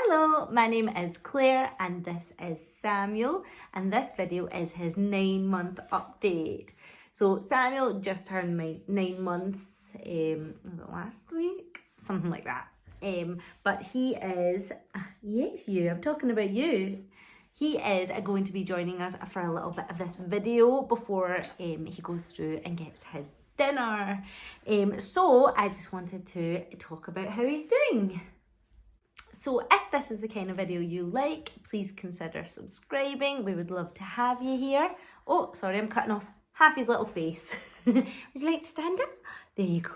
Hello, my name is Claire and this is Samuel, and this video is his 9-month update. So Samuel just turned 9 months, was it last week? Something like that. But he is, yes you, I'm talking about you. He is going to be joining us for a little bit of this video before he goes through and gets his dinner. So I just wanted to talk about how he's doing. So if this is the kind of video you like, please consider subscribing. We would love to have you here. Oh, sorry, I'm cutting off half his little face. Would you like to stand up? There you go.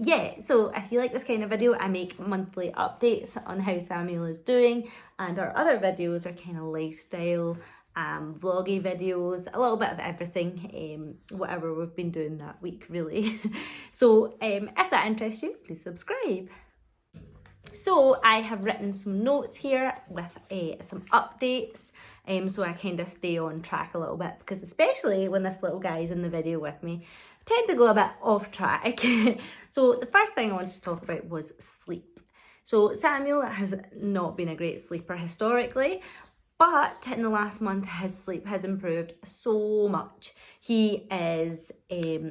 Yeah, so if you like this kind of video, I make monthly updates on how Samuel is doing, and our other videos are kind of lifestyle, vloggy videos, a little bit of everything, whatever we've been doing that week really. So if that interests you, please subscribe. So I have written some notes here with some updates, so I kind of stay on track a little bit, because especially when this little guy is in the video with me, I tend to go a bit off track. So the first thing I wanted to talk about was sleep. So Samuel has not been a great sleeper historically, but in the last month his sleep has improved so much. He is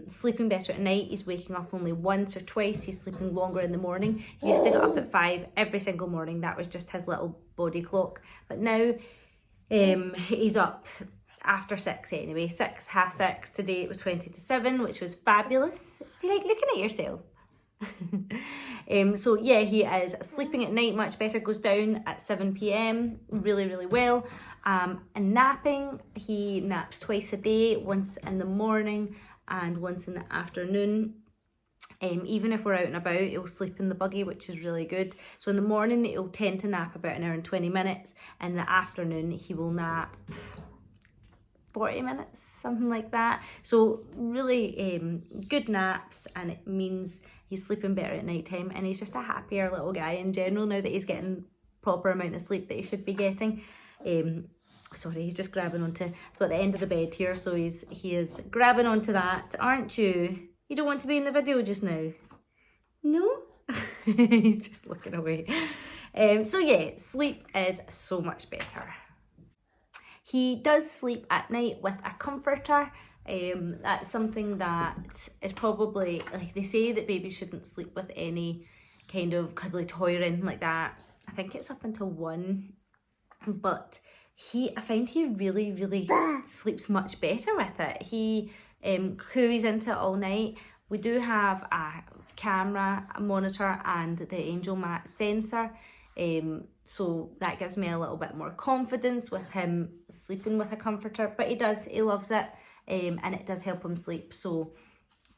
sleeping better at night. He's waking up only once or twice. He's sleeping longer in the morning. He used to get up at 5 every single morning. That was just his little body clock. But now he's up after 6 anyway. 6, half 6. Today it was 20 to 7, which was fabulous. Do you like looking at yourself? So yeah, he is sleeping at night much better, goes down at 7 p.m. really well. And napping, he naps twice a day, once in the morning and once in the afternoon. Even if we're out and about, he'll sleep in the buggy, which is really good. So in the morning he'll tend to nap about an hour and 20 minutes. In the afternoon he will nap 40 minutes, something like that. So really good naps, and it means he's sleeping better at night time, and he's just a happier little guy in general now that he's getting proper amount of sleep that he should be getting. Sorry, he's just grabbing onto, I've got the end of the bed here, so he is grabbing onto that, aren't you? You don't want to be in the video just now? No? He's just looking away. So yeah, sleep is so much better. He does sleep at night with a comforter. That's something that is probably, like, they say that babies shouldn't sleep with any kind of cuddly toy or anything like that. I think it's up until 1, but I find he really sleeps much better with it. He coories into it all night. We do have a camera, a monitor, and the Angel Mat sensor. So that gives me a little bit more confidence with him sleeping with a comforter, but he loves it, and it does help him sleep. So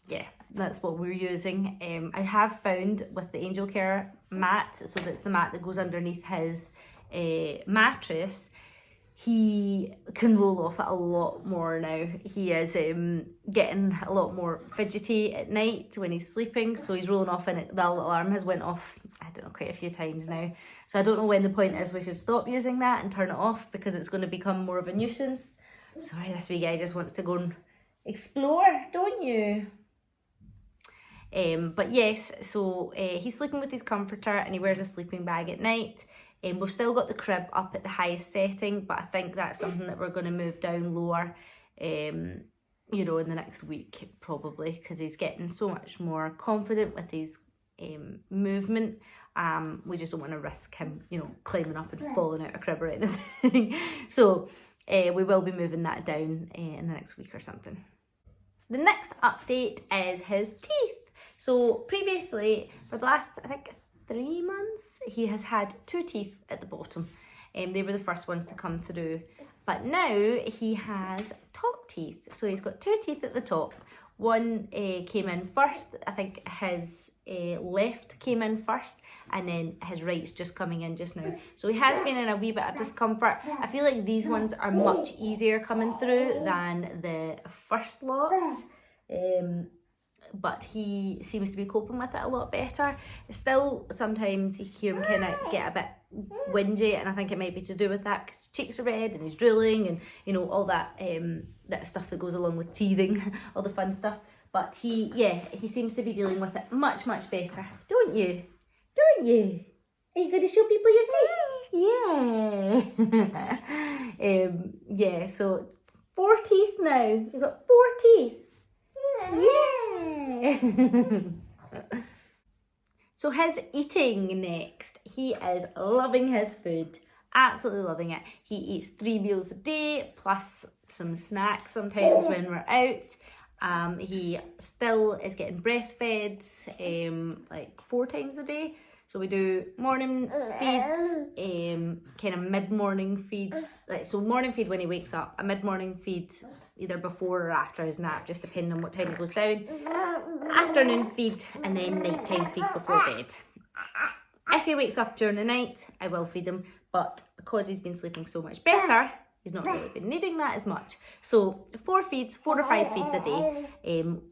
yeah, that's what we're using. I have found with the Angel Care mat, so that's the mat that goes underneath his mattress, he can roll off it a lot more now. He is getting a lot more fidgety at night when he's sleeping, so he's rolling off, and the alarm has went off, I don't know, quite a few times now. So I don't know when the point is we should stop using that and turn it off, because it's going to become more of a nuisance. Sorry, this wee guy just wants to go and explore, don't you? But yes, so he's sleeping with his comforter, and he wears a sleeping bag at night. We've still got the crib up at the highest setting, but I think that's something that we're going to move down lower, you know, in the next week probably, because he's getting so much more confident with his movement. We just don't want to risk him, you know, climbing up and falling out of crib or anything. So we will be moving that down in the next week or something. The next update is his teeth. So previously, for the last, I think, 3 months, he has had 2 teeth at the bottom. They were the first ones to come through. But now he has top teeth. So he's got 2 teeth at the top. One came in first. I think his left came in first, and then his right's just coming in just now. So he has been in a wee bit of discomfort. I feel like these ones are much easier coming through than the first lot. But he seems to be coping with it a lot better. Still, sometimes you hear him kind of get a bit whingy, and I think it might be to do with that, because his cheeks are red and he's drooling, and you know, all that that stuff that goes along with teething, all the fun stuff. But he seems to be dealing with it much better, don't you? Are you going to show people your teeth? Yeah. Yeah, so 4 teeth now. You've got 4 teeth. Yeah. So his eating next. He is loving his food. Absolutely loving it. He eats 3 meals a day plus some snacks sometimes when we're out. He still is getting breastfed like 4 times a day. So we do morning feeds, kind of mid-morning feeds. So morning feed when he wakes up, a mid-morning feed either before or after his nap, just depending on what time he goes down. Afternoon feed, and then nighttime feed before bed. If he wakes up during the night, I will feed him, but because he's been sleeping so much better, he's not really been needing that as much. So 4 or 5 feeds a day.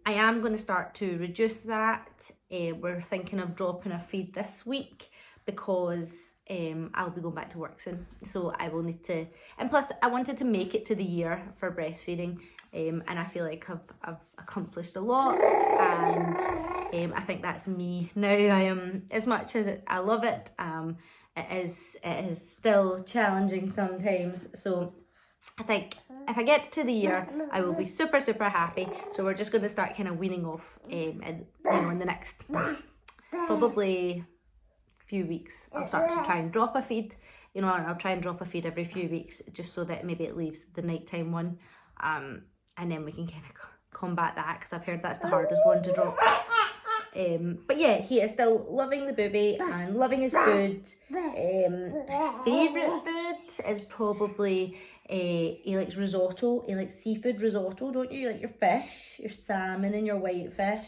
I am going to start to reduce that. We're thinking of dropping a feed this week because I'll be going back to work soon. So I will need to, and plus I wanted to make it to the year for breastfeeding. And I feel like I've accomplished a lot, and I think that's me now. I am, as much as I love it, it is still challenging sometimes. So I think if I get to the year, I will be super happy. So we're just going to start kind of weaning off, in the next probably few weeks. I'll start to try and drop a feed. I'll try and drop a feed every few weeks, just so that maybe it leaves the nighttime one. And then we can kind of combat that, because I've heard that's the hardest one to drop. But yeah, he is still loving the baby and loving his food. His favourite food is probably, he likes risotto. He likes seafood risotto, don't you? You like your fish, your salmon and your white fish.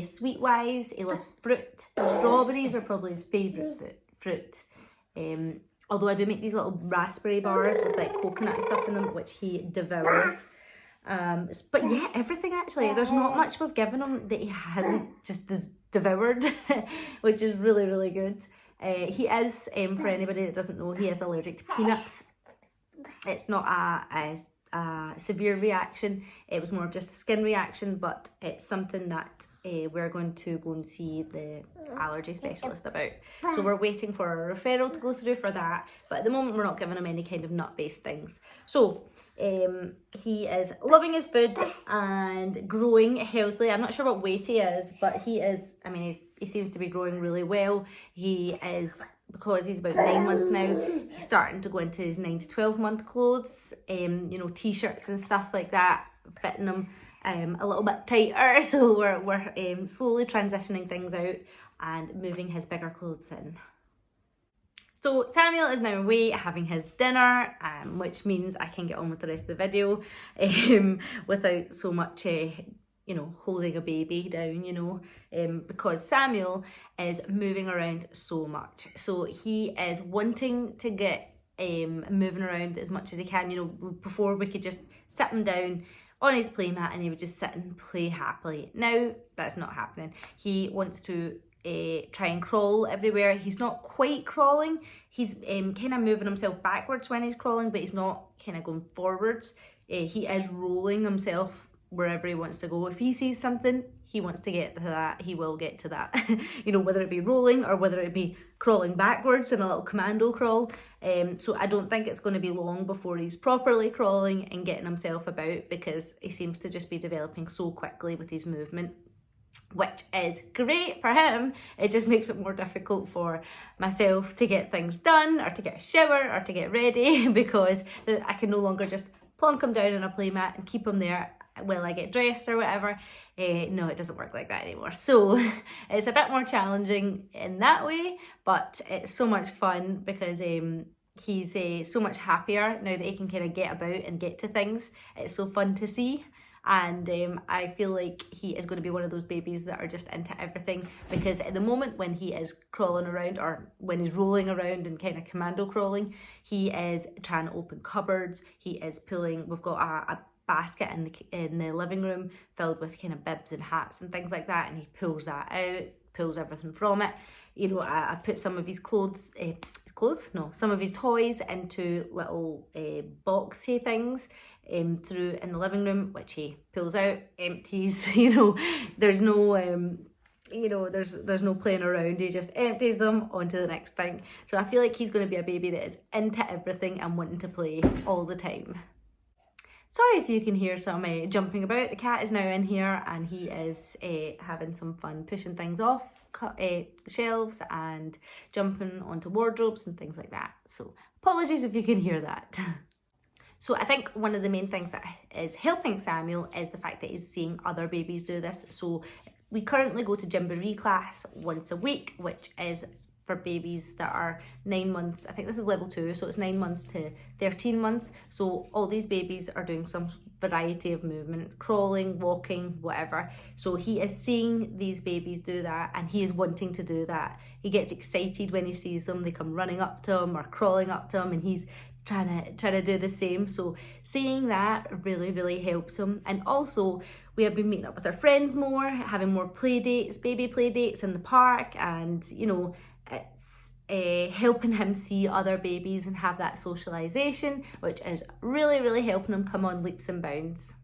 Sweet-wise, he loves fruit. Strawberries are probably his favourite fruit. Although I do make these little raspberry bars with like coconut and stuff in them, which he devours. But yeah, everything actually. There's not much we've given him that he hasn't just devoured, which is really good. He is, for anybody that doesn't know, he is allergic to peanuts. It's not a severe reaction. It was more of just a skin reaction, but it's something that we're going to go and see the allergy specialist about. So we're waiting for a referral to go through for that, but at the moment we're not giving him any kind of nut-based things. So he is loving his food and growing healthily. I'm not sure what weight he is, but he is, he seems to be growing really well. He is, because he's about 9 months now, he's starting to go into his 9 to 12 month clothes, t-shirts and stuff like that, fitting him a little bit tighter. So we're slowly transitioning things out and moving his bigger clothes in. So Samuel is now away having his dinner, which means I can get on with the rest of the video without so much, holding a baby down, because Samuel is moving around so much. So he is wanting to get moving around as much as he can. Before we could just sit him down on his playmat and he would just sit and play happily. Now that's not happening. He wants to try and crawl everywhere. He's not quite crawling. He's kind of moving himself backwards when he's crawling, but he's not kind of going forwards. He is rolling himself wherever he wants to go. If he sees something, he wants to get to that, he will get to that. Whether it be rolling or whether it be crawling backwards in a little commando crawl. So I don't think it's going to be long before he's properly crawling and getting himself about, because he seems to just be developing so quickly with his movement, which is great for him. It just makes it more difficult for myself to get things done, or to get a shower, or to get ready, because I can no longer just plonk him down on a playmat and keep him there while I get dressed or whatever. No, it doesn't work like that anymore. So it's a bit more challenging in that way, but it's so much fun because he's so much happier now that he can kind of get about and get to things. It's so fun to see. And I feel like he is going to be one of those babies that are just into everything, because at the moment when he is crawling around, or when he's rolling around and kind of commando crawling, he is trying to open cupboards. He is pulling, we've got a basket in the living room filled with kind of bibs and hats and things like that, and he pulls that out, pulls everything from it. I put some of his some of his toys into little boxy things through in the living room, which he pulls out, empties. There's no you know, there's no playing around. He just empties them onto the next thing. So I feel like he's going to be a baby that is into everything and wanting to play all the time. Sorry if you can hear some jumping about. The cat is now in here and he is having some fun pushing things off shelves and jumping onto wardrobes and things like that. So apologies if you can hear that. So I think one of the main things that is helping Samuel is the fact that he's seeing other babies do this. So we currently go to Gymboree class once a week, which is for babies that are 9 months. I think this is level 2, so it's 9 months to 13 months. So all these babies are doing some variety of movement, crawling, walking, whatever. So he is seeing these babies do that and he is wanting to do that. He gets excited when he sees them. They come running up to him or crawling up to him and he's trying to do the same. So seeing that really helps him. And also we have been meeting up with our friends more, having more play dates, baby play dates in the park, and you know, it's helping him see other babies and have that socialization, which is really helping him come on leaps and bounds.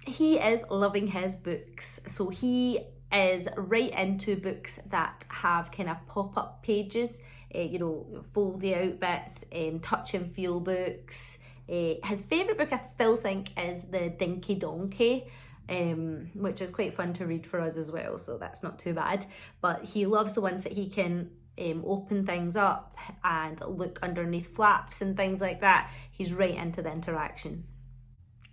He is loving his books, so he is right into books that have kind of pop-up pages, you know, foldy out bits, touch and feel books. His favourite book I still think is the Dinky Donkey, which is quite fun to read for us as well, so that's not too bad. But he loves the ones that he can open things up and look underneath flaps and things like that. He's right into the interaction.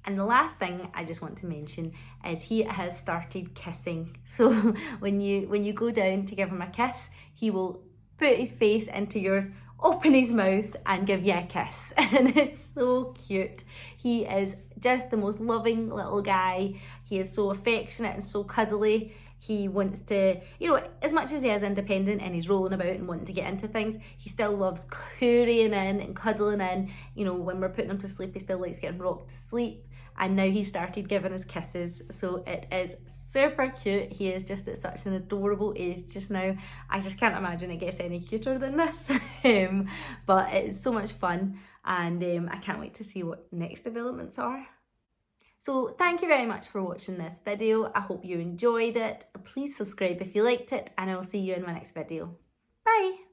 And the last thing I just want to mention is he has started kissing. So when you go down to give him a kiss, he will put his face into yours, open his mouth and give you a kiss. And it's so cute. He is just the most loving little guy. He is so affectionate and so cuddly. He wants to, you know, as much as he is independent and he's rolling about and wanting to get into things, he still loves currying in and cuddling in. You know, when we're putting him to sleep, he still likes getting rocked to sleep. And now he started giving us kisses, so it is super cute. He is just at such an adorable age just now. I just can't imagine it gets any cuter than this. But it's so much fun, and I can't wait to see what next developments are. So thank you very much for watching this video. I hope you enjoyed it. Please subscribe if you liked it, and I will see you in my next video. Bye!